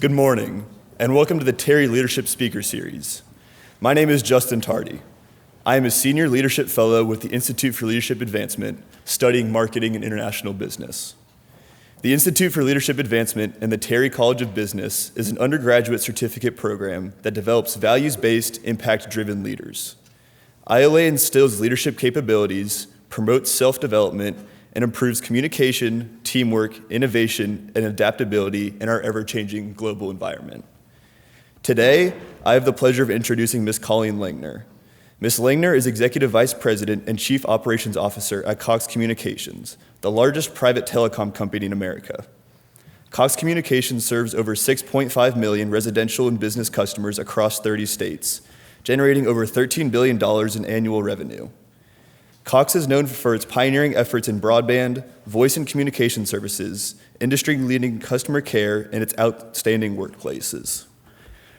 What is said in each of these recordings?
Good morning, and welcome to the Terry Leadership Speaker Series. My name is Justin Tardy. I am a Senior Leadership Fellow with the Institute for Leadership Advancement, studying marketing and international business. The Institute for Leadership Advancement and the Terry College of Business is an undergraduate certificate program that develops values-based, impact-driven leaders. ILA instills leadership capabilities, promotes self-development, and improves communication, teamwork, innovation, and adaptability in our ever-changing global environment. Today, I have the pleasure of introducing Ms. Colleen Langner. Ms. Langner is Executive Vice President and Chief Operations Officer at Cox Communications, the largest private telecom company in America. Cox Communications serves over 6.5 million residential and business customers across 30 states, generating over $13 billion in annual revenue. Cox is known for its pioneering efforts in broadband, voice and communication services, industry-leading customer care, and its outstanding workplaces.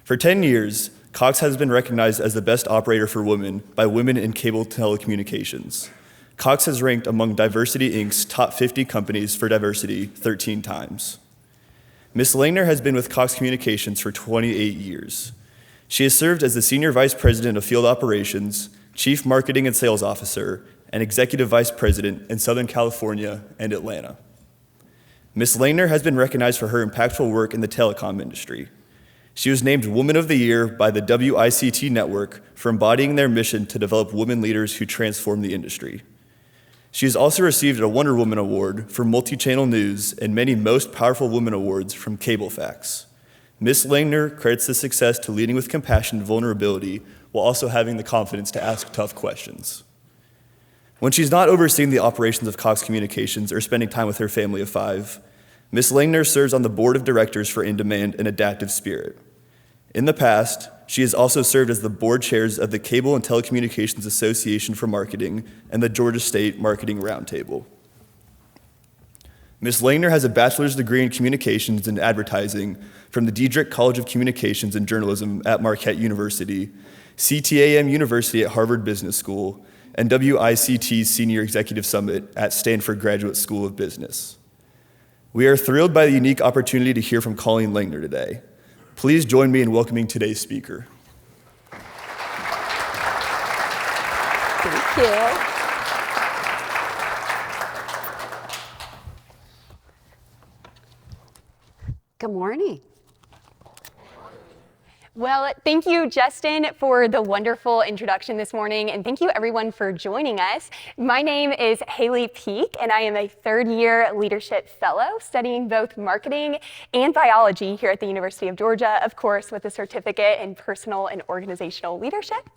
For 10 years, Cox has been recognized as the best operator for women by Women in Cable Telecommunications. Cox has ranked among Diversity Inc.'s top 50 companies for diversity 13 times. Ms. Langner has been with Cox Communications for 28 years. She has served as the Senior Vice President of Field Operations, Chief Marketing and Sales Officer, and Executive Vice President in Southern California and Atlanta. Ms. Langner has been recognized for her impactful work in the telecom industry. She was named Woman of the Year by the WICT Network for embodying their mission to develop women leaders who transform the industry. She has also received a Wonder Woman Award for multi-channel news and many Most Powerful Women Awards from CableFax. Ms. Langner credits this success to leading with compassion and vulnerability while also having the confidence to ask tough questions. When she's not overseeing the operations of Cox Communications or spending time with her family of 5, Ms. Langner serves on the board of directors for In Demand and Adaptive Spirit. In the past, she has also served as the board chairs of the Cable and Telecommunications Association for Marketing and the Georgia State Marketing Roundtable. Ms. Langner has a bachelor's degree in communications and advertising from the Diedrich College of Communications and Journalism at Marquette University, CTAM University at Harvard Business School, and WICT's Senior Executive Summit at Stanford Graduate School of Business. We are thrilled by the unique opportunity to hear from Colleen Langner today. Please join me in welcoming today's speaker. Thank you. Good morning. Well, thank you, Justin, for the wonderful introduction this morning, and thank you, everyone, for joining us. My name is Haley Peak, and I am a third-year leadership fellow studying both marketing and biology here at the University of Georgia, of course, with a certificate in personal and organizational leadership.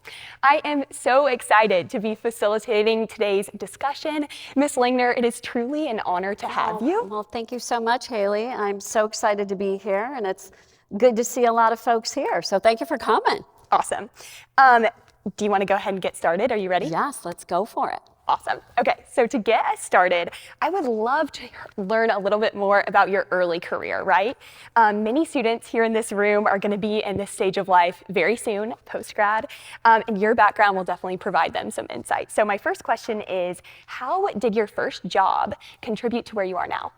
I am so excited to be facilitating today's discussion. Ms. Langner, it is truly an honor to have you. Well, thank you so much, Haley. I'm so excited to be here, and it's good to see a lot of folks here, so thank you for coming. Awesome. Do you want to go ahead and get started? Are you ready? Yes, let's go for it. Awesome. Okay, so to get us started, I would love to learn a little bit more about your early career, right? Many students here in this room are going to be in this stage of life very soon, post-grad, and your background will definitely provide them some insight. So my first question is, how did your first job contribute to where you are now?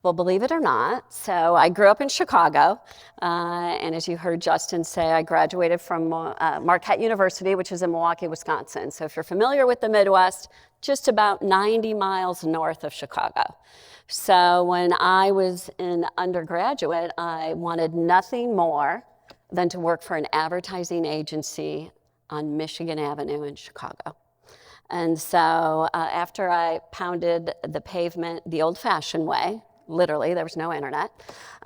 Well, believe it or not, so I grew up in Chicago, and as you heard Justin say, I graduated from Marquette University, which is in Milwaukee, Wisconsin. So if you're familiar with the Midwest, just about 90 miles north of Chicago. So when I was an undergraduate, I wanted nothing more than to work for an advertising agency on Michigan Avenue in Chicago. And so after I pounded the pavement the old-fashioned way, literally, there was no internet,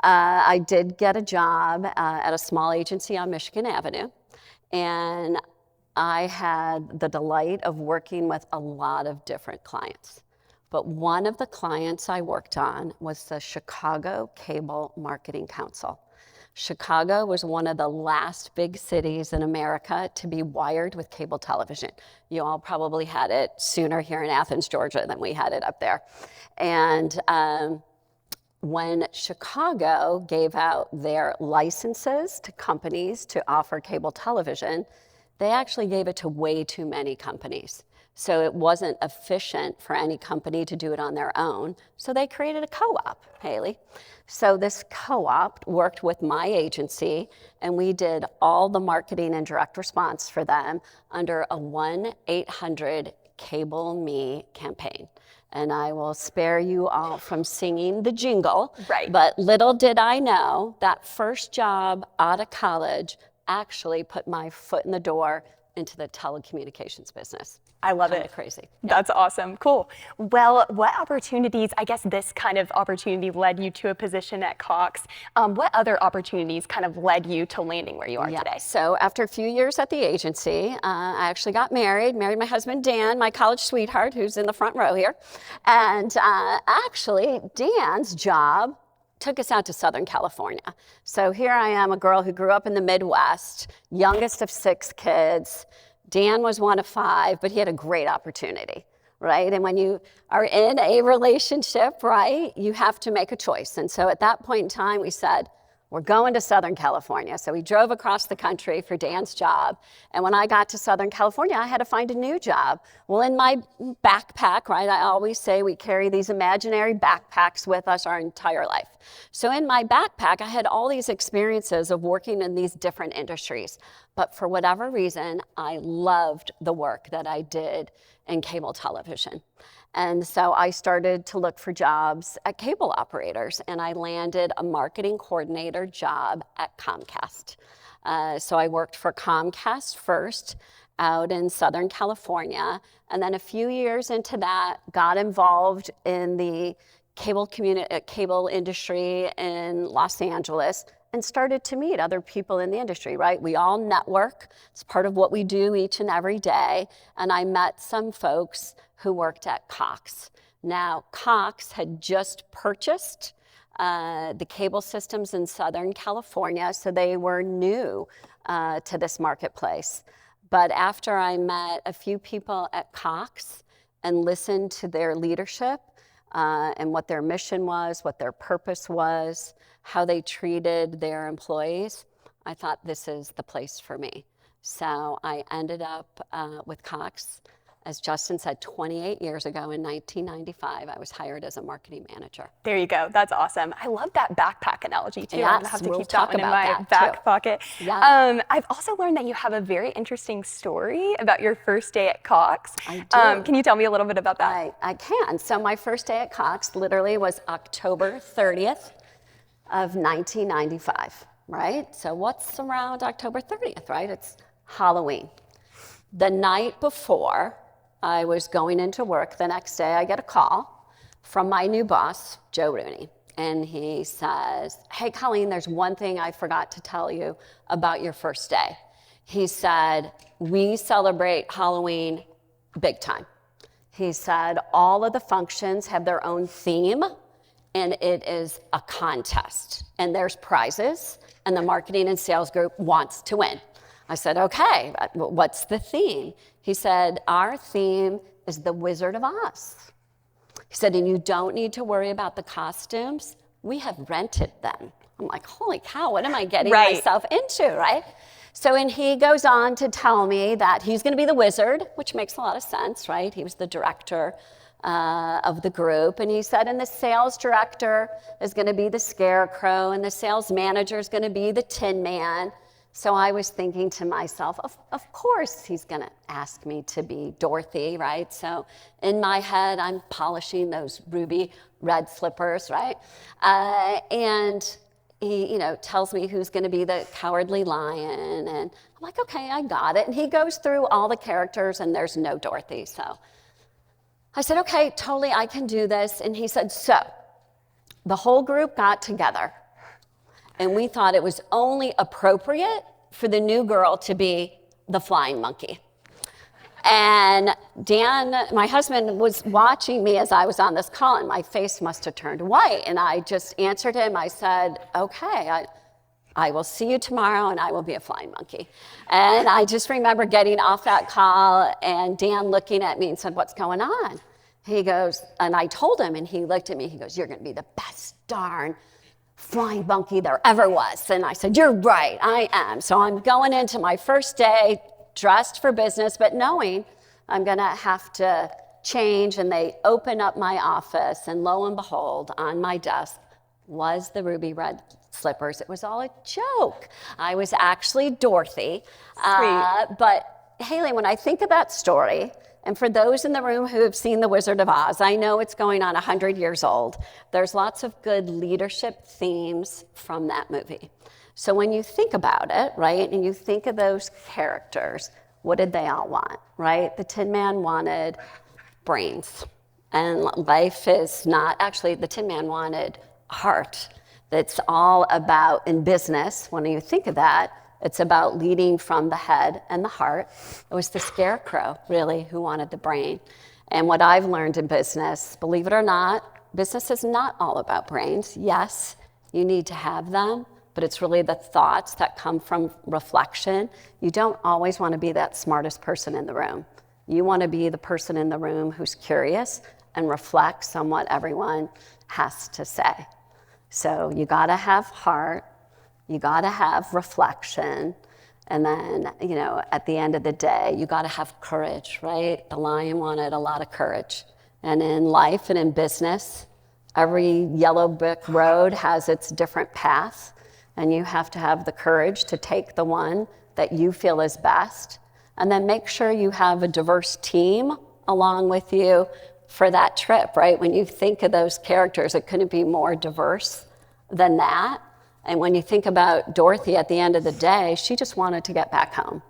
I did get a job at a small agency on Michigan Avenue, and I had the delight of working with a lot of different clients. But one of the clients I worked on was the Chicago Cable Marketing Council. Chicago was one of the last big cities in America to be wired with cable television. You all probably had it sooner here in Athens, Georgia than we had it up there. And when Chicago gave out their licenses to companies to offer cable television, they actually gave it to way too many companies. So it wasn't efficient for any company to do it on their own. So they created a co-op, Haley. So this co-op worked with my agency, and we did all the marketing and direct response for them under a 1-800-CABLE-ME campaign. And I will spare you all from singing the jingle. Right. But little did I know that first job out of college actually put my foot in the door into the telecommunications business. I love Kinda it. crazy. That's awesome. Cool. Well, what opportunities, I guess this kind of opportunity led you to a position at Cox. What other opportunities kind of led you to landing where you are today? So after a few years at the agency, I actually got married my husband, Dan, my college sweetheart, who's in the front row here. And actually, Dan's job took us out to Southern California. So here I am, a girl who grew up in the Midwest, youngest of 6 kids. Dan was one of 5, but he had a great opportunity, right? And when you are in a relationship, right, you have to make a choice. And so at that point in time, we said, we're going to Southern California. So we drove across the country for Dan's job. And when I got to Southern California, I had to find a new job. Well, in my backpack, right, I always say we carry these imaginary backpacks with us our entire life. So in my backpack, I had all these experiences of working in these different industries. But for whatever reason, I loved the work that I did in cable television. And so I started to look for jobs at cable operators, and I landed a marketing coordinator job at Comcast. So I worked for Comcast first out in Southern California, and then a few years into that, got involved in the cable industry in Los Angeles, and started to meet other people in the industry, right? We all network. It's part of what we do each and every day. And I met some folks who worked at Cox. Now, Cox had just purchased the cable systems in Southern California, so they were new to this marketplace. But after I met a few people at Cox and listened to their leadership and what their mission was, what their purpose was, how they treated their employees, I thought this is the place for me. So I ended up with Cox, as Justin said, 28 years ago in 1995. I was hired as a marketing manager. There you go. That's awesome. I love that backpack analogy too. Yes, I'm gonna have to we'll keep that one in talk my about that, back too. pocket. Yeah. I've also learned that you have a very interesting story about your first day at Cox. I do. Can you tell me a little bit about that? I can. So my first day at Cox literally was October 30th of 1995, right? So what's around October 30th, right? It's Halloween. The night before I was going into work, the next day I get a call from my new boss, Joe Rooney. And he says, hey, Colleen, there's one thing I forgot to tell you about your first day. He said, we celebrate Halloween big time. He said, all of the functions have their own theme, and it is a contest. And there's prizes, and the marketing and sales group wants to win. I said, okay, what's the theme? He said, our theme is the Wizard of Oz. He said, and you don't need to worry about the costumes. We have rented them. I'm like, holy cow, what am I getting myself into, right? So, and he goes on to tell me that he's going to be the wizard, which makes a lot of sense, right? He was the director of the group. And he said, and the sales director is going to be the scarecrow, and the sales manager is going to be the Tin Man. So I was thinking to myself, of course he's going to ask me to be Dorothy, right? So in my head, I'm polishing those ruby red slippers, right? And he, tells me who's going to be the cowardly lion. And I'm like, okay, I got it. And he goes through all the characters, and there's no Dorothy. So I said, okay, totally, I can do this. And he said, so the whole group got together, and we thought it was only appropriate for the new girl to be the flying monkey. And Dan, my husband, was watching me as I was on this call, and my face must have turned white. And I just answered him. I said, okay, I will see you tomorrow, and I will be a flying monkey. And I just remember getting off that call, and Dan looking at me and said, what's going on? He goes, and I told him, and he looked at me, he goes, you're going to be the best darn flying monkey there ever was. And I said, you're right, I am. So I'm going into my first day dressed for business, but knowing I'm going to have to change. And they open up my office, and lo and behold, on my desk was the ruby red slippers. It was all a joke. I was actually Dorothy. But Haley, when I think of that story, and for those in the room who have seen The Wizard of Oz, I know it's going on 100 years old. There's lots of good leadership themes from that movie. So when you think about it, right, and you think of those characters, what did they all want, right? The Tin Man wanted brains. And life is not, actually, the Tin Man wanted heart. That's all about, in business, when you think of that, it's about leading from the head and the heart. It was the Scarecrow, really, who wanted the brain. And what I've learned in business, believe it or not, business is not all about brains. Yes, you need to have them, but it's really the thoughts that come from reflection. You don't always want to be that smartest person in the room. You want to be the person in the room who's curious and reflects on what everyone has to say. So you got to have heart, you got to have reflection, and then, at the end of the day, you got to have courage, right? The lion wanted a lot of courage. And in life and in business, every yellow brick road has its different path, and you have to have the courage to take the one that you feel is best, and then make sure you have a diverse team along with you for that trip, right? When you think of those characters, it couldn't be more diverse than that. And when you think about Dorothy, at the end of the day, she just wanted to get back home.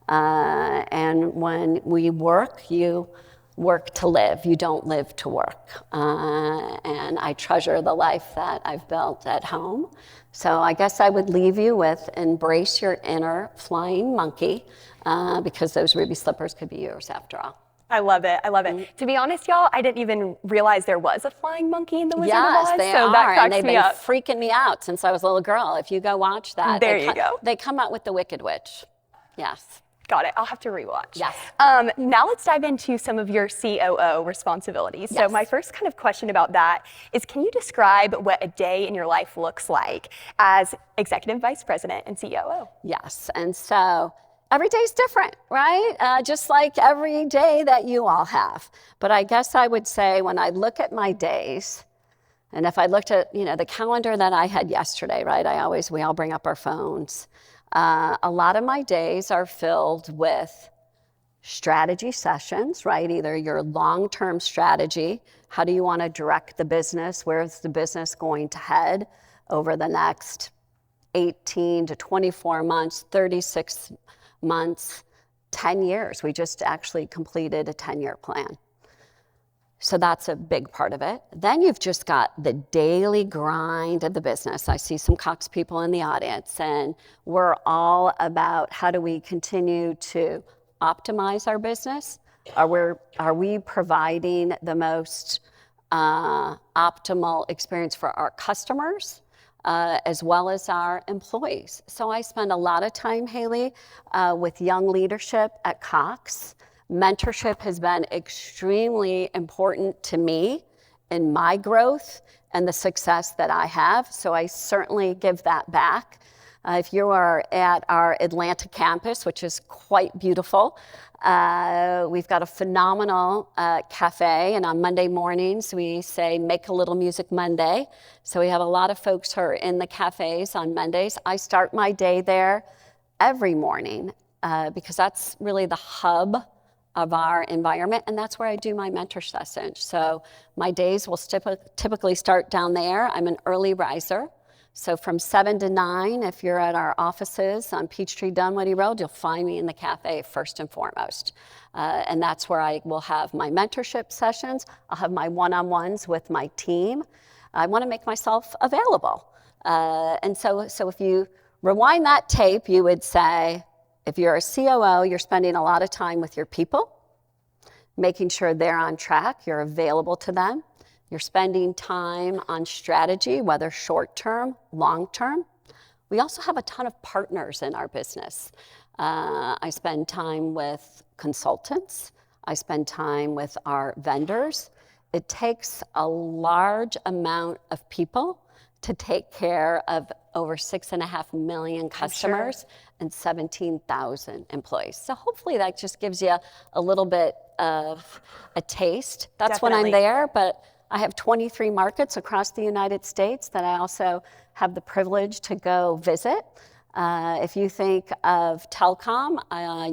And when we work, you work to live. You don't live to work. And I treasure the life that I've built at home. So I guess I would leave you with embrace your inner flying monkey, because those ruby slippers could be yours after all. I love it. I love it. To be honest, y'all, I didn't even realize there was a flying monkey in The Wizard of Oz. Yes, they so are, that cracks and they've me been up. freaking me out since I was a little girl. If you go watch that, There you go. They come out with the Wicked Witch. Yes. Got it. I'll have to rewatch. Yes. Now let's dive into some of your COO responsibilities. Yes. So my first kind of question about that is, can you describe what a day in your life looks like as Executive Vice President and COO? Yes, and so every day's different, right? Just like every day that you all have. But I guess I would say when I look at my days, and if I looked at, the calendar that I had yesterday, right? We all bring up our phones. A lot of my days are filled with strategy sessions, right? Either your long-term strategy, how do you want to direct the business? Where is the business going to head over the next 18 to 24 months, 36 months, 10 years. We just actually completed a 10-year plan. So that's a big part of it. Then you've just got the daily grind of the business. I see some Cox people in the audience, and we're all about how do we continue to optimize our business? Are we providing the most optimal experience for our customers? As well as our employees. So I spend a lot of time, Haley, with young leadership at Cox. Mentorship has been extremely important to me in my growth and the success that I have. So I certainly give that back. If you are at our Atlanta campus, which is quite beautiful, we've got a phenomenal cafe, and on Monday mornings we say Make a Little Music Monday. So we have a lot of folks who are in the cafes on Mondays. I start my day there every morning because that's really the hub of our environment, and that's where I do my mentor sessions. So my days will typically start down there. I'm an early riser. So from 7 to 9, if you're at our offices on Peachtree Dunwoody Road, you'll find me in the cafe first and foremost. And that's where I will have my mentorship sessions. I'll have my one-on-ones with my team. I want to make myself available. And so if you rewind that tape, you would say, if you're a COO, you're spending a lot of time with your people, making sure they're on track, you're available to them. You're spending time on strategy, whether short-term, long-term. We also have a ton of partners in our business. I spend time with consultants. I spend time with our vendors. It takes a large amount of people to take care of over 6.5 million customers and 17,000 employees. So hopefully that just gives you a little bit of a taste. That's when Definitely. I'm there, but I have 23 markets across the United States that I also have the privilege to go visit. If you think of telecom,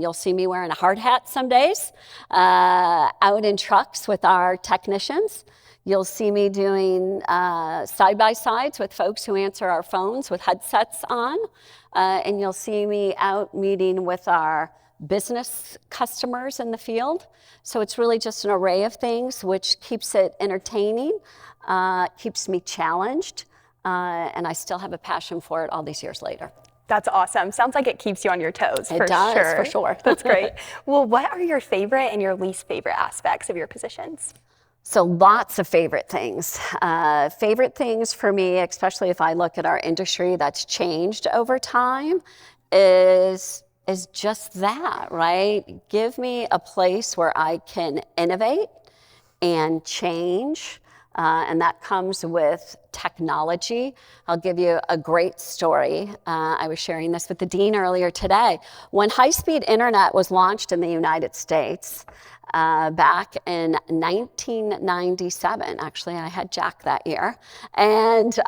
you'll see me wearing a hard hat some days, out in trucks with our technicians. You'll see me doing side-by-sides with folks who answer our phones with headsets on. And you'll see me out meeting with our business customers in the field. So it's really just an array of things, which keeps it entertaining, keeps me challenged, and I still have a passion for it all these years later. That's awesome. Sounds like it keeps you on your toes. It does, for sure. That's great. Well, what are your favorite and your least favorite aspects of your positions? So lots of favorite things. Favorite things for me, especially if I look at our industry that's changed over time, is just that, right? Give me a place where I can innovate and change, and that comes with technology. I'll give you a great story. I was sharing this with the dean earlier today. When high-speed internet was launched in the United States, back in 1997, actually, I had Jack that year, and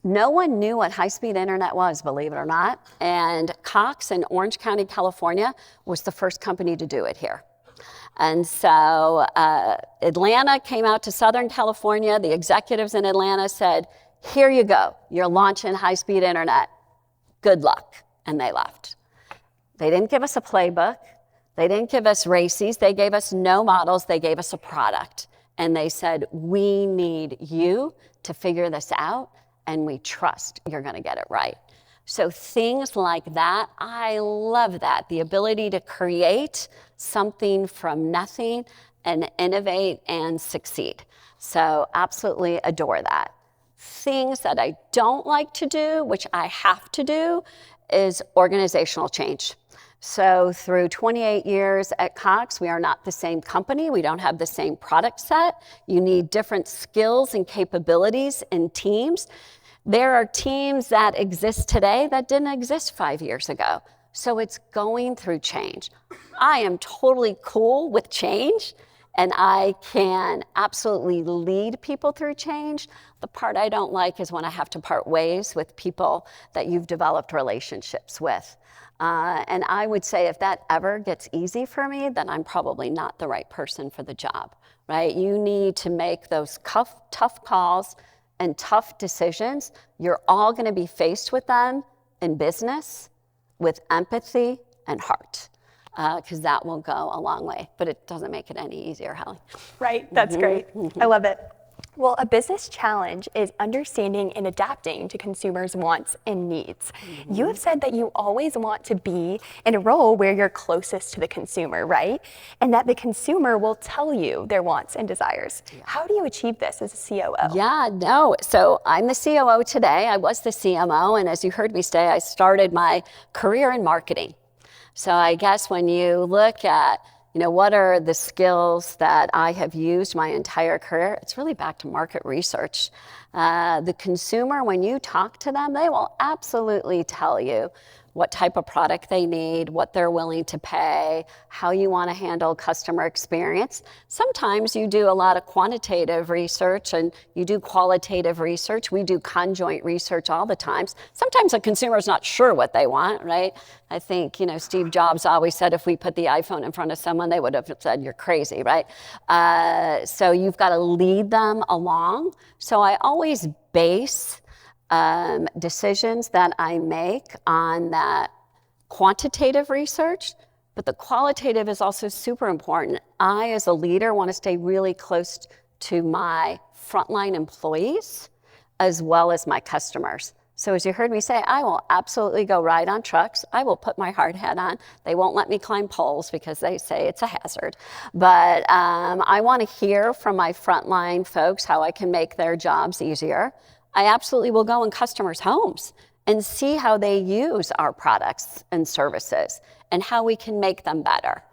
no one knew what high-speed internet was, believe it or not, and Cox in Orange County, California, was the first company to do it here. And so Atlanta came out to Southern California. The executives in Atlanta said, here you go, you're launching high-speed internet. Good luck. And they left. They didn't give us a playbook. They didn't give us races. They gave us no models. They gave us a product. And they said, we need you to figure this out, and we trust you're going to get it right. So things like that, I love that. The ability to create something from nothing and innovate and succeed. So absolutely adore that. Things that I don't like to do, which I have to do, is organizational change. So through 28 years at Cox, we are not the same company. We don't have the same product set. You need different skills and capabilities in teams. There are teams that exist today that didn't exist 5 years ago. So it's going through change. I am totally cool with change, and I can absolutely lead people through change. The part I don't like is when I have to part ways with people that you've developed relationships with. And I would say if that ever gets easy for me, then I'm probably not the right person for the job, right? You need to make those tough calls and tough decisions. You're all going to be faced with them in business with empathy and heart, because that will go a long way. But it doesn't make it any easier, Hallie. Right, that's great. I love it. Well, a business challenge is understanding and adapting to consumers' wants and needs. You have said that you always want to be in a role where you're closest to the consumer, right? And that the consumer will tell you their wants and desires. Yeah. How do you achieve this as a COO? Yeah, no. So I'm the COO today. I was the CMO, and as you heard me say, I started my career in marketing. So I guess when you look at what are the skills that I have used my entire career? It's really back to market research. The consumer, when you talk to them, they will absolutely tell you what type of product they need, what they're willing to pay, how you want to handle customer experience. Sometimes you do a lot of quantitative research and you do qualitative research. We do conjoint research all the time. Sometimes a consumer is not sure what they want, right? I think, Steve Jobs always said if we put the iPhone in front of someone, they would have said, you're crazy, right? So you've got to lead them along. So I always base decisions that I make on that quantitative research, but the qualitative is also super important. I, as a leader, want to stay really close to my frontline employees as well as my customers. So as you heard me say, I will absolutely go ride on trucks. I will put my hard hat on. They won't let me climb poles because they say it's a hazard. But I want to hear from my frontline folks how I can make their jobs easier. I absolutely will go in customers' homes and see how they use our products and services and how we can make them better.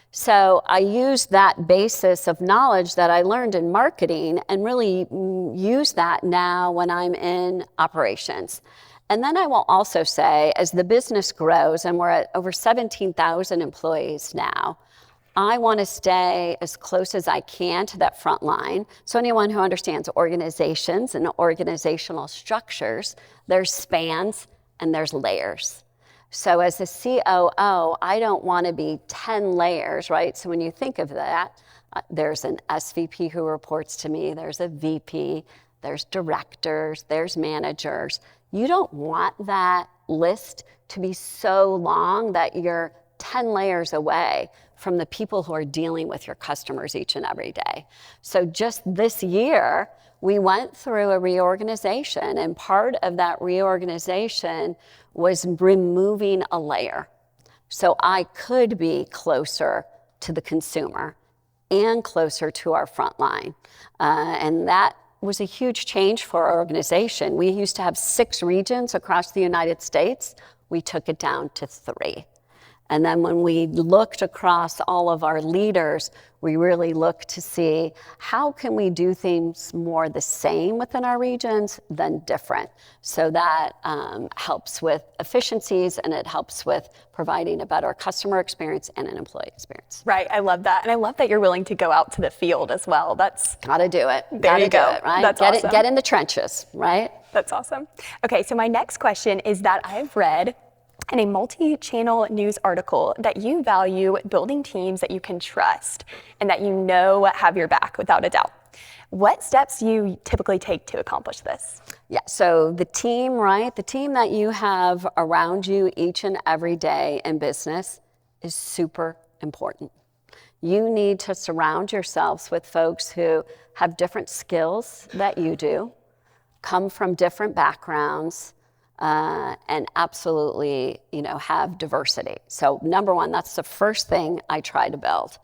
So I use that basis of knowledge that I learned in marketing and really use that now when I'm in operations. And then I will also say, as the business grows, and we're at over 17,000 employees now, I want to stay as close as I can to that front line. So anyone who understands organizations and organizational structures, there's spans and there's layers. So as a COO, I don't want to be 10 layers, right? So when you think of that, there's an SVP who reports to me, there's a VP, there's directors, there's managers. You don't want that list to be so long that you're 10 layers away from the people who are dealing with your customers each and every day. So just this year, we went through a reorganization, and part of that reorganization was removing a layer. So I could be closer to the consumer and closer to our front line. And that was a huge change for our organization. We used to have 6 regions across the United States. We took it down to 3. And then when we looked across all of our leaders, we really looked to see how can we do things more the same within our regions than different. So that helps with efficiencies, and it helps with providing a better customer experience and an employee experience. Right, I love that. And I love that you're willing to go out to the field as well. That's Gotta do it. There you go. Do it, right? That's awesome. Get in the trenches, right? That's awesome. Okay, so my next question is that I've read in a multi-channel news article that you value building teams that you can trust and that you know have your back without a doubt. What steps do you typically take to accomplish this? Yeah, so the team, right? The team that you have around you each and every day in business is super important. You need to surround yourselves with folks who have different skills that you do, come from different backgrounds, and absolutely, have diversity. So number one, that's the first thing I try to build.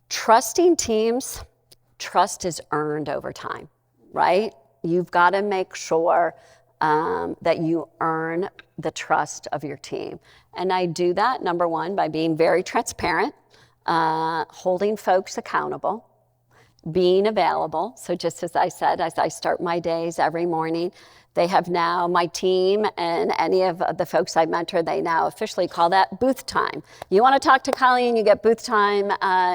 Trusting teams, trust is earned over time, right? You've got to make sure that you earn the trust of your team. And I do that, number one, by being very transparent, holding folks accountable, being available. So just as I said, as I start my days every morning, they have now, my team and any of the folks I mentor, they now officially call that booth time. You want to talk to Colleen, you get booth time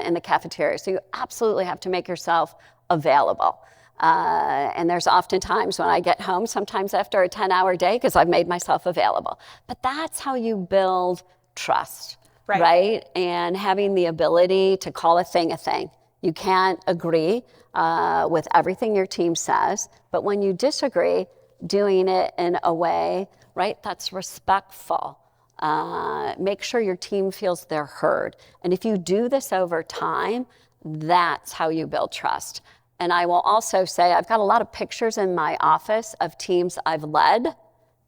in the cafeteria. So you absolutely have to make yourself available. And there's often times when I get home, sometimes after a 10-hour day, because I've made myself available. But that's how you build trust, right? And having the ability to call a thing a thing. You can't agree with everything your team says, but when you disagree, doing it in a way, right, that's respectful. Make sure your team feels they're heard. And if you do this over time, that's how you build trust. And I will also say, I've got a lot of pictures in my office of teams I've led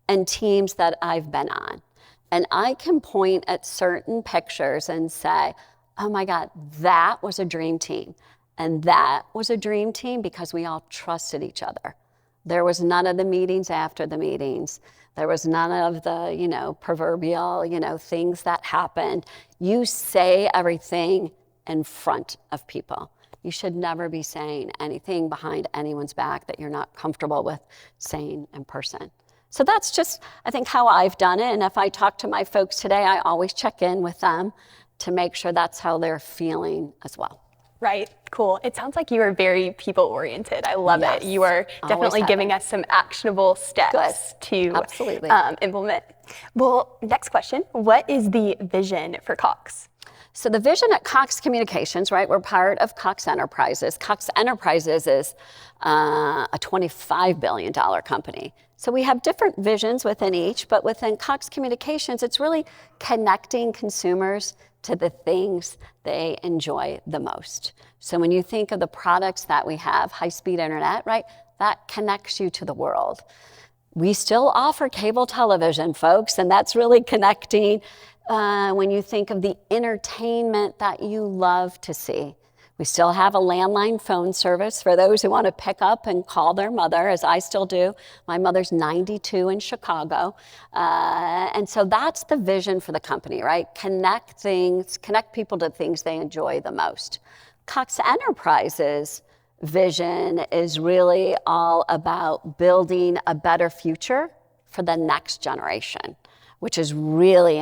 and teams that I've been on. And I can point at certain pictures and say, oh my God, that was a dream team. And that was a dream team because we all trusted each other. There was none of the meetings after the meetings. There was none of the, proverbial, things that happened. You say everything in front of people. You should never be saying anything behind anyone's back that you're not comfortable with saying in person. So that's just, I think, how I've done it. And if I talk to my folks today, I always check in with them to make sure that's how they're feeling as well. Right, cool. It sounds like you are very people-oriented. I love it. You are definitely giving us some actionable steps to implement. Well, next question. What is the vision for Cox? So the vision at Cox Communications, right, we're part of Cox Enterprises. Cox Enterprises is a $25 billion company. So we have different visions within each, but within Cox Communications, it's really connecting consumers to the things they enjoy the most. So when you think of the products that we have, high-speed internet, right, that connects you to the world. We still offer cable television, folks, and that's really connecting when you think of the entertainment that you love to see. We still have a landline phone service for those who want to pick up and call their mother, as I still do. My mother's 92 in Chicago. And so that's the vision for the company, right? Connect people to things they enjoy the most. Cox Enterprises' vision is really all about building a better future for the next generation, which is really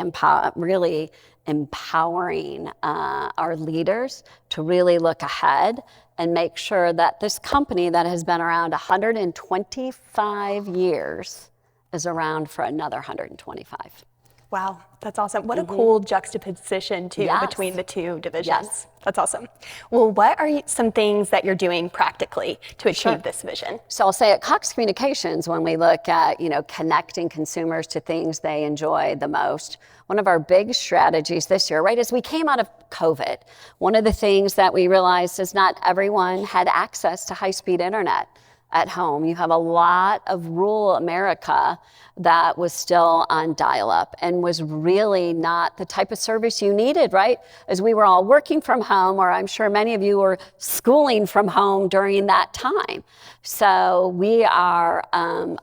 empowering our leaders to really look ahead and make sure that this company that has been around 125 years is around for another 125. Wow, that's awesome. What a cool juxtaposition, too, Yes. between the two divisions. Yes. That's awesome. Well, what are some things that you're doing practically to achieve this vision? So I'll say at Cox Communications, when we look at, connecting consumers to things they enjoy the most, one of our big strategies this year, right, as we came out of COVID, one of the things that we realized is not everyone had access to high-speed internet at home. You have a lot of rural America that was still on dial-up and was really not the type of service you needed, right? As we were all working from home, or I'm sure many of you were schooling from home during that time. So we are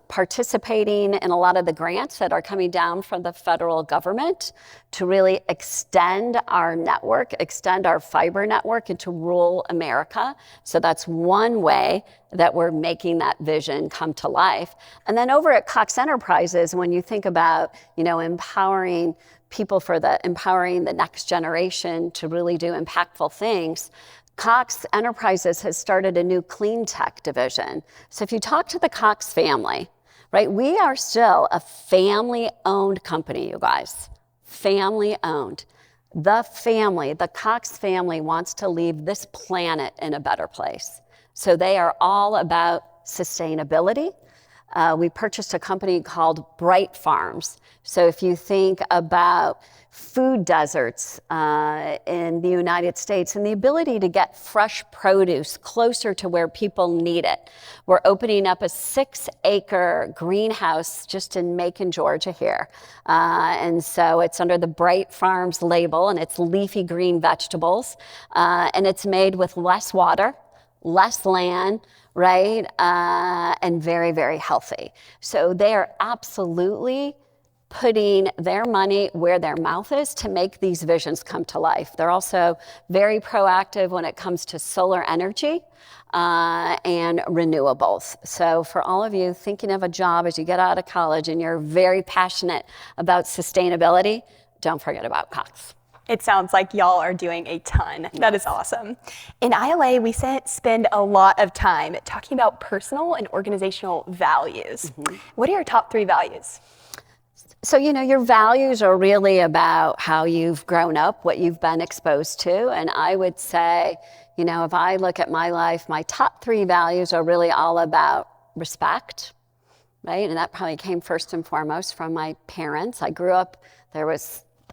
participating in a lot of the grants that are coming down from the federal government to really extend our network, extend our fiber network into rural America. So that's one way that we're making that vision come to life. And then over at Cox Enterprises, when you think about, empowering people empowering the next generation to really do impactful things, Cox Enterprises has started a new clean tech division. So if you talk to the Cox family, right, we are still a family-owned company, you guys. Family-owned. The Cox family wants to leave this planet in a better place. So they are all about sustainability. We purchased a company called Bright Farms. So if you think about food deserts in the United States and the ability to get fresh produce closer to where people need it, we're opening up a 6-acre greenhouse just in Macon, Georgia here. And so it's under the Bright Farms label, and it's leafy green vegetables. And it's made with less water, less land, right? And very, very healthy. So they are absolutely putting their money where their mouth is to make these visions come to life. They're also very proactive when it comes to solar energy and renewables. So for all of you thinking of a job as you get out of college and you're very passionate about sustainability, don't forget about Cox. It sounds like y'all are doing a ton. Yes. That is awesome. In ILA, we spend a lot of time talking about personal and organizational values. What are your top 3 values? So, your values are really about how you've grown up, what you've been exposed to. And I would say, if I look at my life, my top 3 values are really all about respect, right? And that probably came first and foremost from my parents. I grew up,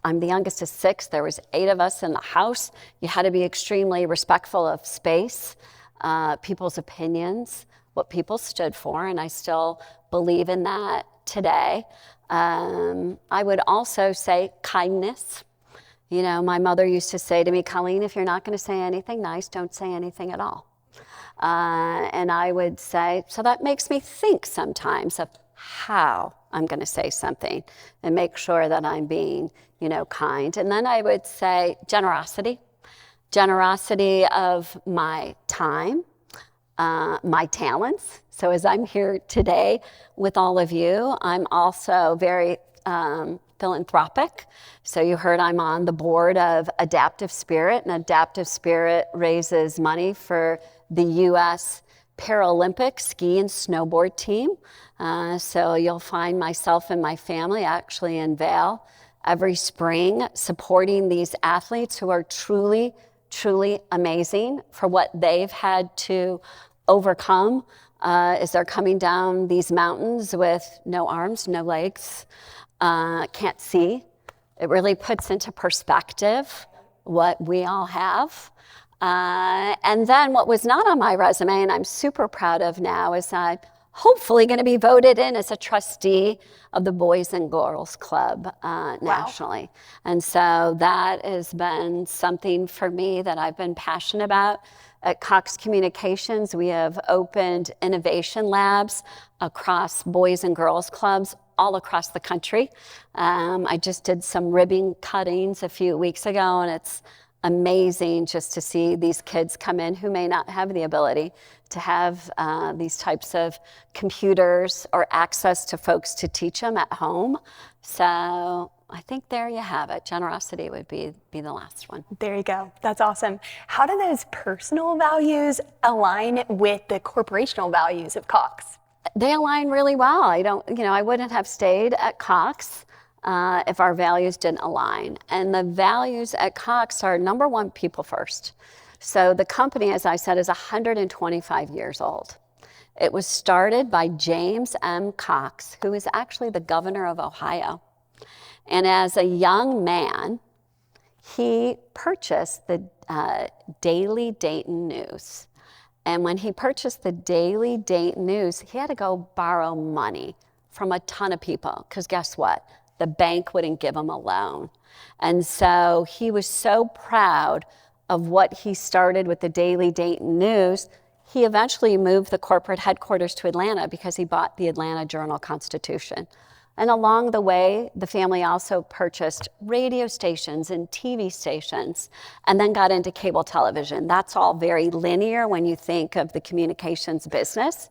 I'm the youngest of 6. There was 8 of us in the house. You had to be extremely respectful of space, people's opinions, what people stood for, and I still believe in that today. I would also say kindness. My mother used to say to me, Colleen, if you're not going to say anything nice, don't say anything at all. And I would say, so that makes me think sometimes of how I'm going to say something and make sure that I'm being, kind. And then I would say generosity of my time, my talents. So as I'm here today with all of you, I'm also very philanthropic. So you heard I'm on the board of Adaptive Spirit, and Adaptive Spirit raises money for the U.S. Paralympic ski and snowboard team. So you'll find myself and my family actually in Vail every spring supporting these athletes who are truly, truly amazing for what they've had to overcome as they're coming down these mountains with no arms, no legs, can't see. It really puts into perspective what we all have. And then what was not on my resume, and I'm super proud of now, is I'm hopefully going to be voted in as a trustee of the Boys and Girls Club nationally. And so that has been something for me that I've been passionate about. At Cox Communications, we have opened innovation labs across Boys and Girls Clubs all across the country. I just did some ribbon cuttings a few weeks ago, and it's amazing just to see these kids come in who may not have the ability to have these types of computers or access to folks to teach them at home. So I think there you have it. Generosity would be the last one. There you go. That's awesome. How do those personal values align with the corporational values of Cox? They align really well. I wouldn't have stayed at Cox if our values didn't align. And the values at Cox are, number one, people first. So the company, as I said, is 125 years old. It was started by James M. Cox, who is actually the governor of Ohio. And as a young man, he purchased the Daily Dayton News. And when he purchased the Daily Dayton News, he had to go borrow money from a ton of people, because guess what? The bank wouldn't give him a loan. And so he was so proud of what he started with the Daily Dayton News, he eventually moved the corporate headquarters to Atlanta because he bought the Atlanta Journal-Constitution. And along the way, the family also purchased radio stations and TV stations, and then got into cable television. That's all very linear when you think of the communications business.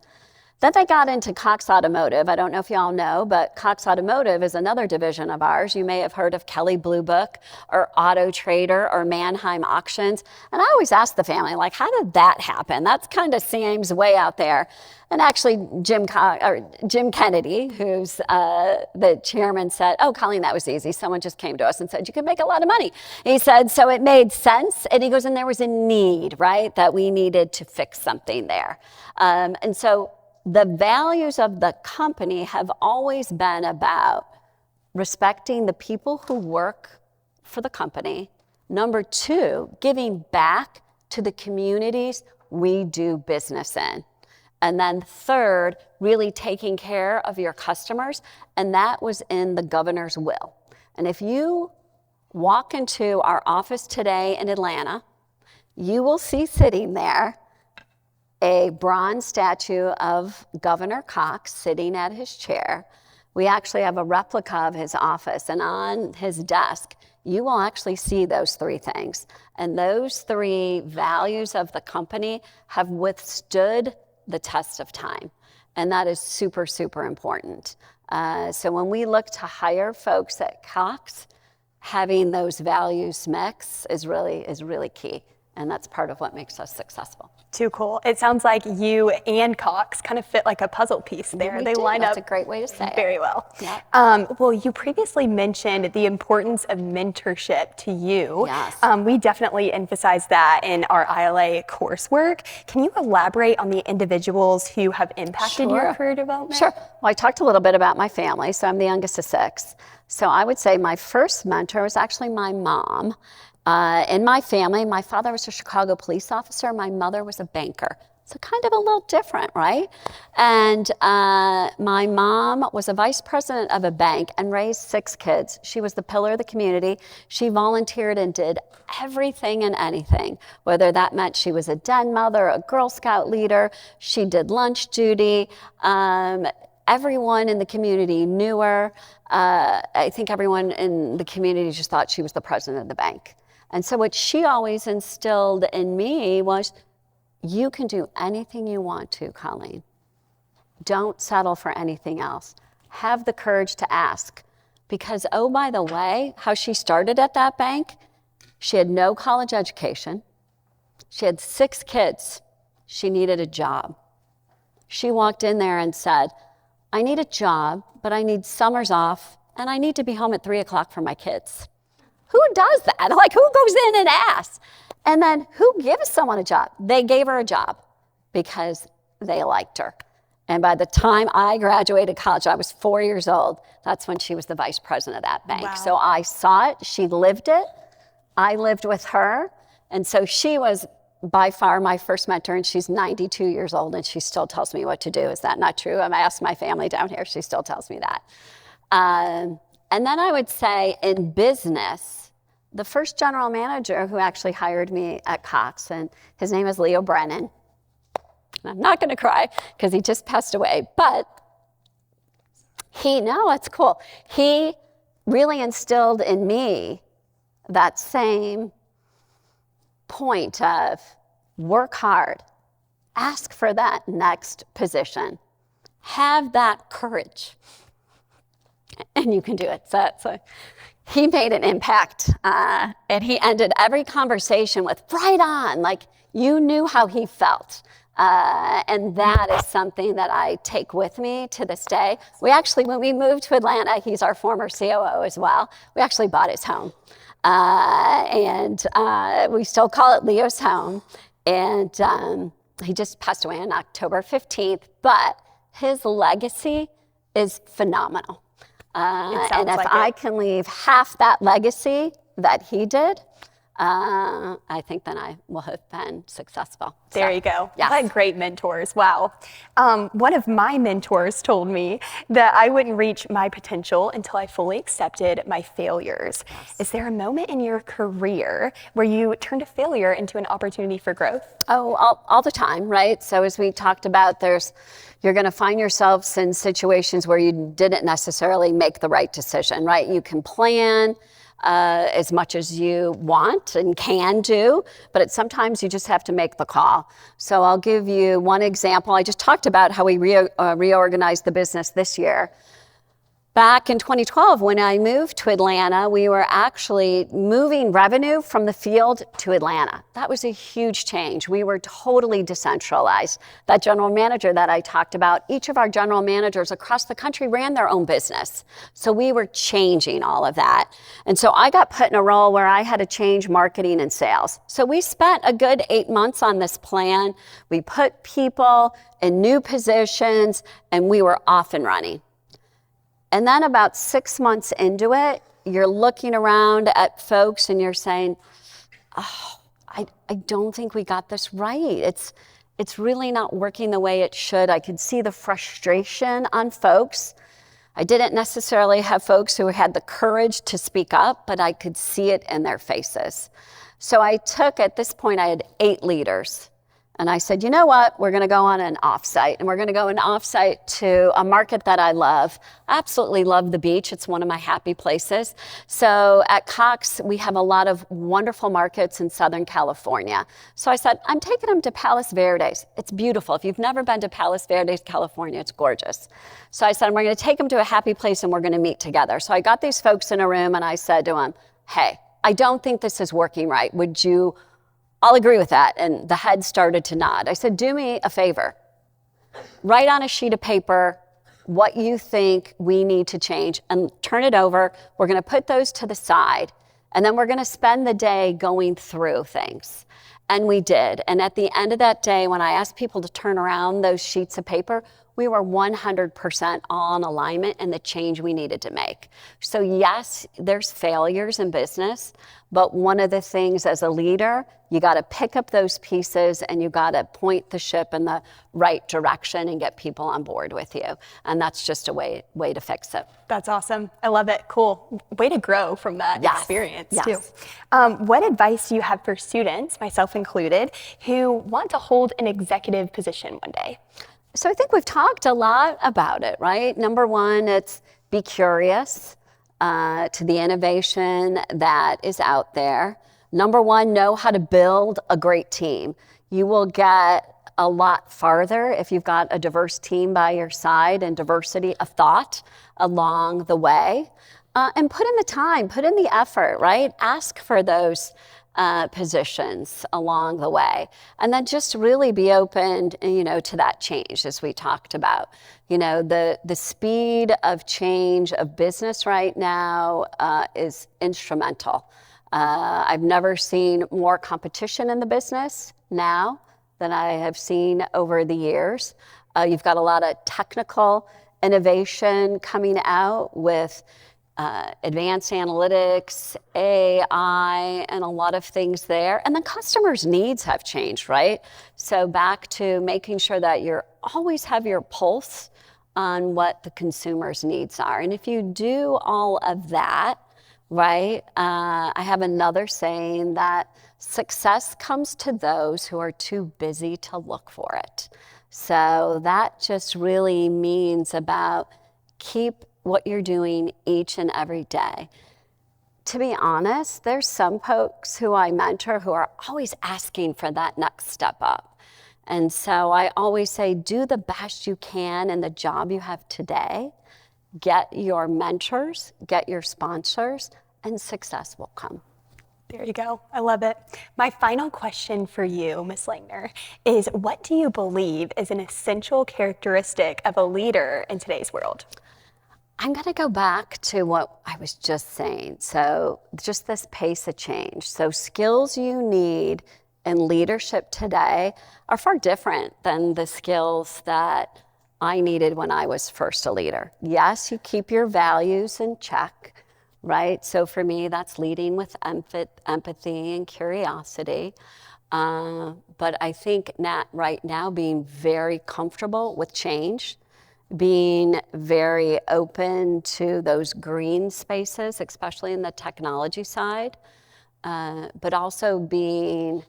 Then they got into Cox Automotive. I don't know if y'all know, but Cox Automotive is another division of ours. You may have heard of Kelley Blue Book or Auto Trader or Mannheim Auctions. And I always ask the family, like, how did that happen? That kind of seems way out there. And actually, Jim Kennedy, who's the chairman, said, "Oh, Colleen, that was easy. Someone just came to us and said, you could make a lot of money." He said, so it made sense. And he goes, and there was a need, right, that we needed to fix something there. And so the values of the company have always been about respecting the people who work for the company. Number two, giving back to the communities we do business in. And then third, really taking care of your customers. And that was in the governor's will. And if you walk into our office today in Atlanta, you will see sitting there a bronze statue of Governor Cox sitting at his chair. We actually have a replica of his office, and on his desk, you will actually see those three things. And those three values of the company have withstood the test of time. And that is super, super important. So when we look to hire folks at Cox, having those values mix is really key. And that's part of what makes us successful. Too cool. It sounds like you and Cox kind of fit like a puzzle piece there. We they do. line That's up a great way to say very it. well. Yeah. Well, you previously mentioned the importance of mentorship to you. Yes. We definitely emphasize that in our ILA coursework. Can you elaborate on the individuals who have impacted your career development? Sure. Well, I talked a little bit about my family. So I'm the youngest of six. So I would say my first mentor was actually my mom. In my family, my father was a Chicago police officer. My mother was a banker. So kind of a little different, right? And my mom was a vice president of a bank and raised 6 kids. She was the pillar of the community. She volunteered and did everything and anything, whether that meant she was a den mother, a Girl Scout leader, she did lunch duty. Everyone in the community knew her. I think everyone in the community just thought she was the president of the bank. And so what she always instilled in me was, you can do anything you want to, Colleen. Don't settle for anything else. Have the courage to ask. Because, oh, by the way, how she started at that bank, she had no college education. She had 6 kids. She needed a job. She walked in there and said, I need a job, but I need summers off, and I need to be home at 3 o'clock for my kids. Who does that? Like, who goes in and asks? And then who gives someone a job? They gave her a job because they liked her. And by the time I graduated college, I was 4 years old. That's when she was the vice president of that bank. Wow. So I saw it. She lived it. I lived with her. And so she was by far my first mentor, and she's 92 years old, and she still tells me what to do. Is that not true? I asked my family down here. She still tells me that. And then I would say in business, the first general manager who actually hired me at Cox, and his name is Leo Brennan. And I'm not going to cry because he just passed away, but it's cool. He really instilled in me that same point of work hard, ask for that next position, have that courage, and you can do it. So he made an impact, and he ended every conversation with "right on," like you knew how he felt. And that is something that I take with me to this day. We actually, when we moved to Atlanta, he's our former COO as well, we actually bought his home. And we still call it Leo's home. And he just passed away on October 15th, but his legacy is phenomenal. And if I can leave half that legacy that he did, I think then I will have been successful. There you go. Yes. What great mentors. Wow. One of my mentors told me that I wouldn't reach my potential until I fully accepted my failures. Yes. Is there a moment in your career where you turned a failure into an opportunity for growth? Oh, all the time, right? So as we talked about, you're going to find yourselves in situations where you didn't necessarily make the right decision, right? You can plan as much as you want and can do, but sometimes you just have to make the call. So I'll give you one example. I just talked about how we reorganized the business this year. Back in 2012, when I moved to Atlanta, we were actually moving revenue from the field to Atlanta. That was a huge change. We were totally decentralized. That general manager that I talked about, each of our general managers across the country ran their own business. So we were changing all of that. And so I got put in a role where I had to change marketing and sales. So we spent a good 8 months on this plan. We put people in new positions, and we were off and running. And then about 6 months into it, you're looking around at folks and you're saying, oh, I don't think we got this right. It's really not working the way it should. I could see the frustration on folks. I didn't necessarily have folks who had the courage to speak up, but I could see it in their faces. So at this point, I had 8 leaders. And I said, you know what, we're going to go on an offsite, and we're going to go an offsite to a market that I love. I absolutely love the beach. It's one of my happy places. So at Cox, we have a lot of wonderful markets in Southern California. So I said, I'm taking them to Palos Verdes. It's beautiful. If you've never been to Palos Verdes, California, it's gorgeous. So I said, we're going to take them to a happy place and we're going to meet together. So I got these folks in a room and I said to them, hey, I don't think this is working right. Would you I'll agree with that. And the head started to nod. I said, do me a favor. Write on a sheet of paper what you think we need to change and turn it over. We're going to put those to the side. And then we're going to spend the day going through things. And we did. And at the end of that day, when I asked people to turn around those sheets of paper, we were 100% on alignment in the change we needed to make. So yes, there's failures in business, but one of the things as a leader, you got to pick up those pieces and you got to point the ship in the right direction and get people on board with you. And that's just a way to fix it. That's awesome. I love it. Cool. Way to grow from that experience too. What advice do you have for students, myself included, who want to hold an executive position one day? So I think we've talked a lot about it, right? Number one, it's be curious to the innovation that is out there. Number one, know how to build a great team. You will get a lot farther if you've got a diverse team by your side and diversity of thought along the way. And put in the time, put in the effort, right? Ask for those positions along the way. And then just really be open, to that change as we talked about. The speed of change of business right now is instrumental. I've never seen more competition in the business now than I have seen over the years. You've got a lot of technical innovation coming out with advanced analytics, AI, and a lot of things there. And then customers' needs have changed, right? So back to making sure that you always have your pulse on what the consumer's needs are. And if you do all of that, right, I have another saying that success comes to those who are too busy to look for it. So that just really means about keep what you're doing each and every day. To be honest, there's some folks who I mentor who are always asking for that next step up. And so I always say, do the best you can in the job you have today. Get your mentors, get your sponsors, and success will come. There you go. I love it. My final question for you, Ms. Langner, is what do you believe is an essential characteristic of a leader in today's world? I'm going to go back to what I was just saying. So just this pace of change. So skills you need in leadership today are far different than the skills that I needed when I was first a leader. Yes, you keep your values in check, right? So for me, that's leading with empathy and curiosity. But I think right now being very comfortable with change, being very open to those green spaces, especially in the technology side, but also being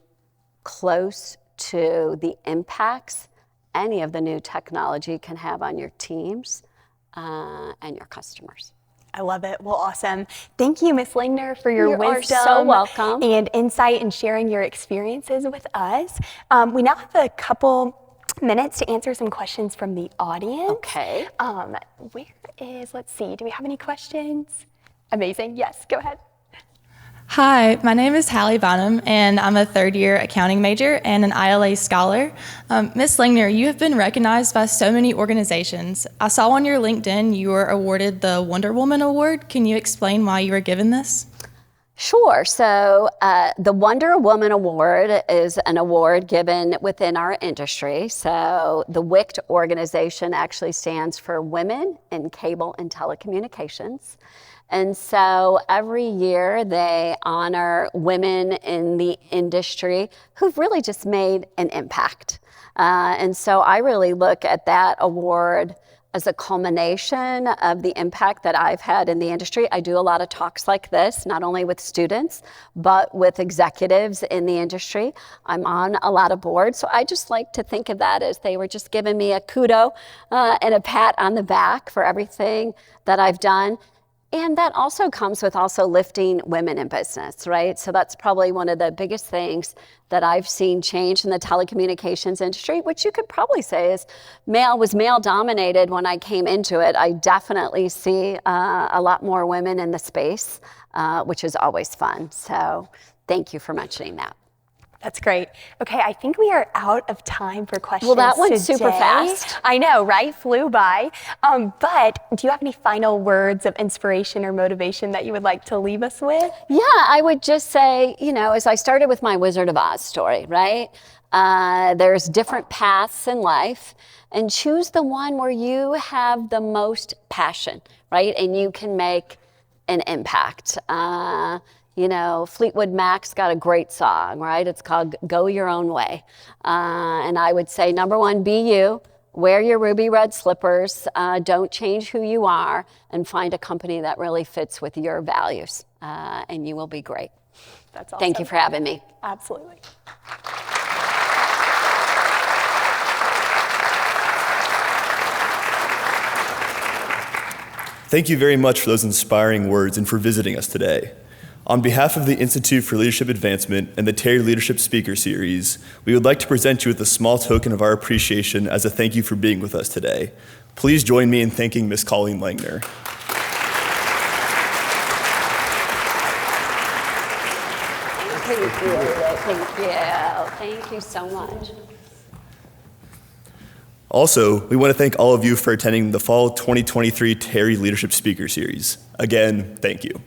close to the impacts any of the new technology can have on your teams and your customers. I love it. Well, awesome. Thank you, Ms. Langner, for your wisdom so welcome. and insight and sharing your experiences with us. We now have a couple minutes to answer some questions from the audience. Okay. Let's see, do we have any questions? Amazing. Yes, go ahead. Hi, my name is Hallie Bonham, and I'm a third-year accounting major and an ILA scholar. Ms. Langner, you have been recognized by so many organizations. I saw on your LinkedIn you were awarded the Wonder Woman Award. Can you explain why you were given this? Sure. So the Wonder Woman Award is an award given within our industry. So the WICT organization actually stands for Women in Cable and Telecommunications. And so every year they honor women in the industry who've really just made an impact. And so I really look at that award as a culmination of the impact that I've had in the industry. I do a lot of talks like this, not only with students, but with executives in the industry. I'm on a lot of boards, so I just like to think of that as they were just giving me a kudo and a pat on the back for everything that I've done. And that also comes with also lifting women in business, right? So that's probably one of the biggest things that I've seen change in the telecommunications industry, which you could probably say was male dominated when I came into it. I definitely see a lot more women in the space, which is always fun. So thank you for mentioning that. That's great. Okay, I think we are out of time for questions. Well, that went today. super fast. I know, right? Flew by. But do you have any final words of inspiration or motivation that you would like to leave us with? Yeah, I would just say, as I started with my Wizard of Oz story, right? There's different paths in life, and choose the one where you have the most passion, right? And you can make an impact. Fleetwood Mac's got a great song, right? It's called Go Your Own Way. And I would say, number one, be you. Wear your ruby red slippers. Don't change who you are. And find a company that really fits with your values. And you will be great. That's awesome. Thank you for having me. Absolutely. Thank you very much for those inspiring words and for visiting us today. On behalf of the Institute for Leadership Advancement and the Terry Leadership Speaker Series, we would like to present you with a small token of our appreciation as a thank you for being with us today. Please join me in thanking Ms. Colleen Langner. Thank you so much. Also, we want to thank all of you for attending the Fall 2023 Terry Leadership Speaker Series. Again, thank you.